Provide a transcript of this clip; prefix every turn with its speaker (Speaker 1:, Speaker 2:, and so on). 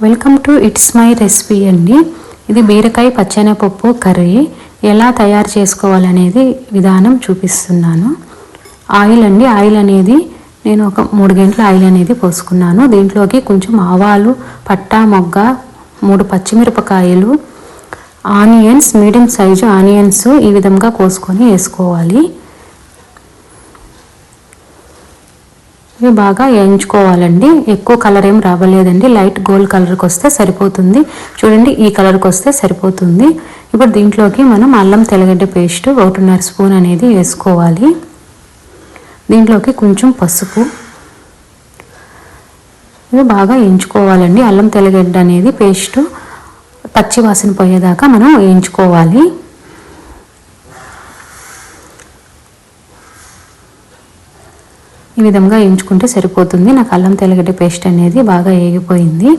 Speaker 1: Welcome to it's my recipe అండి. ఇది బీరకాయ పచ్చెనపప్పు కర్రీ ఎలా తయారు చేసుకోవాలనేది విధానం చూపిస్తున్నాను. ఆయిల్ అండి, ఆయిల్ అనేది నేను ఒక 3 గంటల ఆయిల్ అనేది పోసుకున్నాను. దీంట్లోకి కొంచెం ఆవాలు, పట్టా మొగ్గ, 3 పచ్చిమిరపకాయలు, ఆనియన్స్, మీడియం సైజు ఆనియన్స్ ఈ విధంగా కోసుకొని వేసుకోవాలి. ఇవి బాగా వేయించుకోవాలండి. ఎక్కువ కలర్ ఏం రావలేదండి, లైట్ గోల్డ్ కలర్కి వస్తే సరిపోతుంది. చూడండి, ఈ కలర్కి వస్తే సరిపోతుంది. ఇప్పుడు దీంట్లోకి మనం అల్లం తెల్లగడ్డ పేస్ట్ 1.5 స్పూన్ అనేది వేసుకోవాలి. దీంట్లోకి కొంచెం పసుపు, ఇవి బాగా వేయించుకోవాలండి. అల్లం తెల్లగడ్డ అనేది పేస్ట్ పచ్చి వాసన పోయేదాకా మనం వేయించుకోవాలి. ఈ విధంగా వేయించుకుంటే సరిపోతుంది. నాకు అల్లం తెల్లగడ్డ పేస్ట్ అనేది బాగా వేగిపోయింది.